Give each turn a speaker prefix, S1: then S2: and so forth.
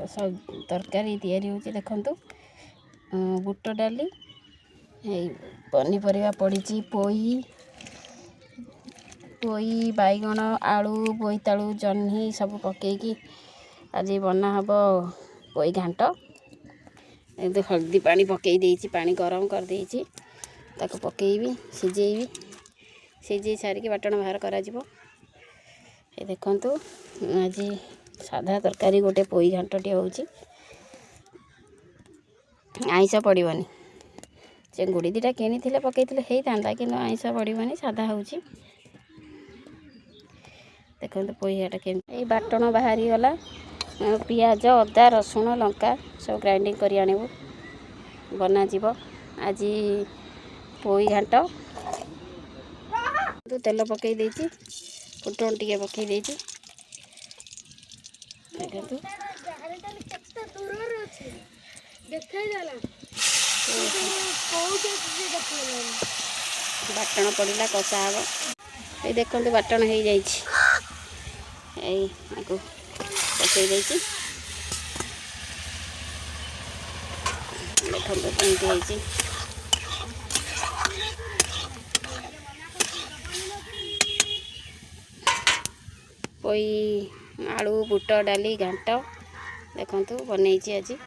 S1: सब तरकारी तैयारी होची देखंतु बुट डाली पनीपरिया पड़ी पोई पोई बैगण आलू बोईतालू जह्नी सब पकईकी आज बना हम पोई घांट। हल्दी पानी पकई देइछि पानी गरम कर देइछि ताको पकईबी सिझेइबी सिझे सारिकी बाटण बाहर करा जिवो। ए देखंतु आज साधा तरकारी गोटे पोई घांटटी होउछि आइंस पड़िबनी चिंगुड़ी दीटा किनी थिले पकईथिले हेई तांदा कि आइंस पड़िबनी साधा होउछि। देखंतु पोईहाटा के बाटण बाहरी गला पियाज अदा रसुण लंका सब ग्राइंडिंग करी आनिबो बना जीवो आज पोई घांट। तेल पकई देइछि फुटण टिके पकई देइछि देखंतु बाटण पड़िला कषा हब। ये देखंतु बाटण हो जाइछि एई आको पकई देइछि देखंतु केमति होइछि। पोई आलू बुट डाली घांट देखंतु बनैछि आज।